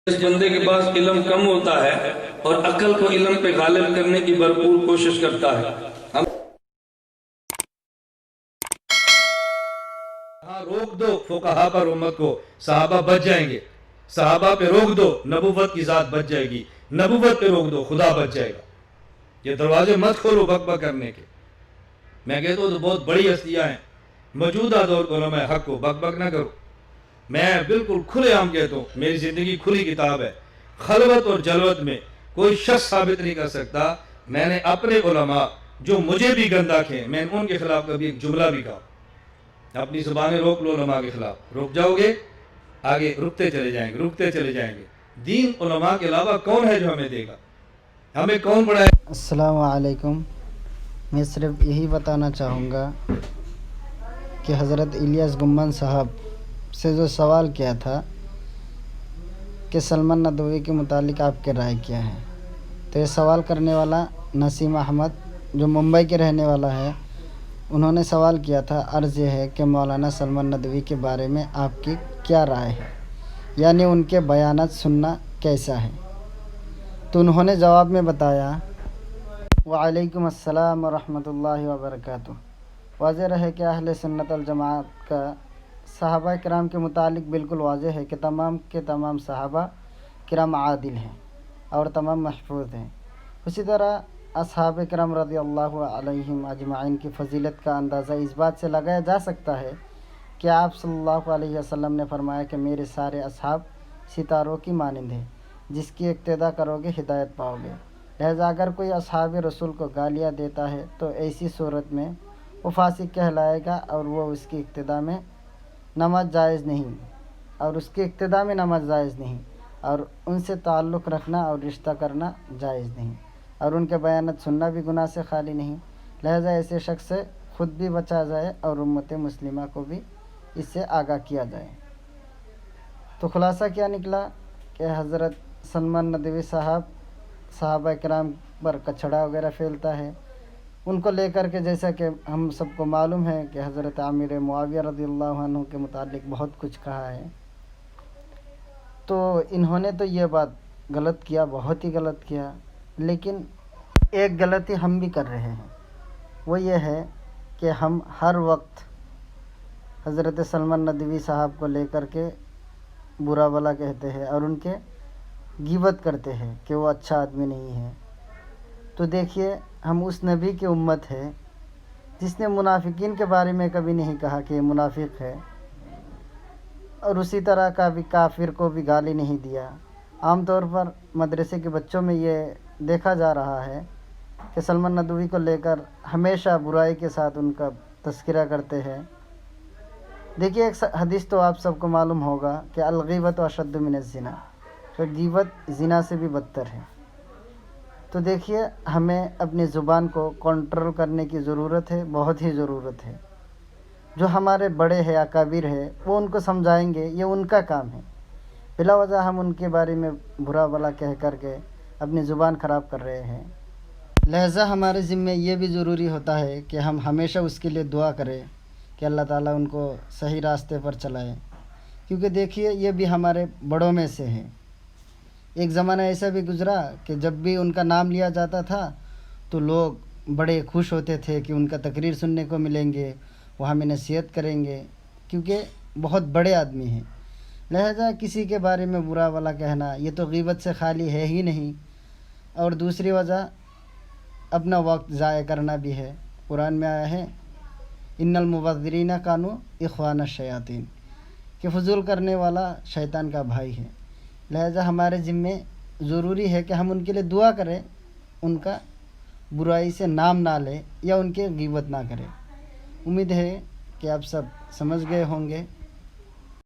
جس بندے کے پاس علم کم ہوتا ہے اور عقل کو علم پہ غالب کرنے کی بھرپور کوشش کرتا ہے. ہاں روک دو فقہا پر امت کو، صحابہ بچ جائیں گے. صحابہ پہ روک دو، نبوت کی ذات بچ جائے گی. نبوت پہ روک دو، خدا بچ جائے گا. یہ دروازے مت کھولو بک بک کرنے کے. میں کہتا ہوں تو بہت بڑی ہستیاں ہیں موجودہ دور کو، علماء حق کو بک بک نہ کرو. میں بالکل کھلے عام کہتا ہوں، میری زندگی کھلی کتاب ہے. خلوت اور جلوت میں کوئی شخص ثابت نہیں کر سکتا. میں نے اپنے علماء جو مجھے بھی گندہ کھیں، میں نے ان کے خلاف کبھی ایک جملہ بھی کہا. اپنی زبانیں روک لو علماء کے خلاف، رک جاؤ گے آگے رکتے چلے جائیں گے، رکتے چلے جائیں گے. دین علماء کے علاوہ کون ہے جو ہمیں دے گا؟ ہمیں کون بڑھائے؟ السلام علیکم. میں صرف یہی بتانا چاہوں گا کہ حضرت الیاس گنبد صاحب سے جو سوال کیا تھا کہ سلمان ندوی کے متعلق آپ کی رائے کیا ہے، تو یہ سوال کرنے والا نسیم احمد جو ممبئی کے رہنے والا ہے، انہوں نے سوال کیا تھا. عرض یہ ہے کہ مولانا سلمان ندوی کے بارے میں آپ کی کیا رائے ہے، یعنی ان کے بیانات سننا کیسا ہے. تو انہوں نے جواب میں بتایا وعلیکم السلام ورحمۃ اللہ وبرکاتہ. واضح رہے کہ اہل سنت الجماعت کا صحابہ کرام کے متعلق بالکل واضح ہے کہ تمام کے تمام صحابہ کرام عادل ہیں اور تمام محفوظ ہیں. اسی طرح اصحاب کرام رضی اللہ علیہم اجمعین کی فضیلت کا اندازہ اس بات سے لگایا جا سکتا ہے کہ آپ صلی اللہ علیہ وسلم نے فرمایا کہ میرے سارے اصحاب ستاروں کی مانند ہیں، جس کی اقتداء کرو گے ہدایت پاؤ گے. لہذا اگر کوئی اصحاب رسول کو گالیاں دیتا ہے تو ایسی صورت میں وہ فاسق کہلائے گا اور وہ اس کی اقتداء میں نماز جائز نہیں اور ان سے تعلق رکھنا اور رشتہ کرنا جائز نہیں اور ان کے بیانات سننا بھی گناہ سے خالی نہیں. لہذا ایسے شخص سے خود بھی بچا جائے اور امت مسلمہ کو بھی اس سے آگاہ کیا جائے. تو خلاصہ کیا نکلا کہ حضرت سلمان ندوی صاحب صحابہ کرام پر کچھڑا وغیرہ پھیلتا ہے. ان کو لے کر کے جیسا کہ ہم سب کو معلوم ہے کہ حضرت امیر معاویہ رضی اللہ عنہ کے متعلق بہت کچھ کہا ہے. تو انہوں نے تو یہ بات غلط کیا، بہت ہی غلط کیا. لیکن ایک غلطی ہم بھی کر رہے ہیں، وہ یہ ہے کہ ہم ہر وقت حضرت سلمان ندوی صاحب کو لے کر کے برا بھلا کہتے ہیں اور ان کے غیبت کرتے ہیں کہ وہ اچھا آدمی نہیں ہے. تو دیکھیے ہم اس نبی کی امت ہے جس نے منافقین کے بارے میں کبھی نہیں کہا کہ یہ منافق ہے، اور اسی طرح کا بھی کافر کو بھی گالی نہیں دیا. عام طور پر مدرسے کے بچوں میں یہ دیکھا جا رہا ہے کہ سلمان ندوی کو لے کر ہمیشہ برائی کے ساتھ ان کا تذکرہ کرتے ہیں. دیکھیے ایک حدیث تو آپ سب کو معلوم ہوگا کہ الغیبۃ اشد من الزنا، کہ غیبت زنا سے بھی بدتر ہے. تو دیکھیے ہمیں اپنی زبان کو کنٹرول کرنے کی ضرورت ہے، بہت ہی ضرورت ہے. جو ہمارے بڑے ہیں اکابر ہے وہ ان کو سمجھائیں گے، یہ ان کا کام ہے. بلا وجہ ہم ان کے بارے میں برا بھلا کہہ کر کے اپنی زبان خراب کر رہے ہیں. لہذا ہمارے ذمہ یہ بھی ضروری ہوتا ہے کہ ہم ہمیشہ اس کے لیے دعا کریں کہ اللہ تعالیٰ ان کو صحیح راستے پر چلائے. کیونکہ دیکھیے یہ بھی ہمارے بڑوں میں سے ہیں. ایک زمانہ ایسا بھی گزرا کہ جب بھی ان کا نام لیا جاتا تھا تو لوگ بڑے خوش ہوتے تھے کہ ان کا تقریر سننے کو ملیں گے، وہ ہمیں نصیحت کریں گے، کیونکہ بہت بڑے آدمی ہیں. لہذا کسی کے بارے میں برا بھلا کہنا یہ تو غیبت سے خالی ہے ہی نہیں، اور دوسری وجہ اپنا وقت ضائع کرنا بھی ہے. قرآن میں آیا ہے ان المبذرین کانوا اخوان الشیاطین، کہ فضول کرنے والا شیطان کا بھائی ہے. لہذا ہمارے ذمے ضروری ہے کہ ہم ان کے لیے دعا کریں، ان کا برائی سے نام نہ لیں یا ان کے غیبت نہ کریں. امید ہے کہ آپ سب سمجھ گئے ہوں گے.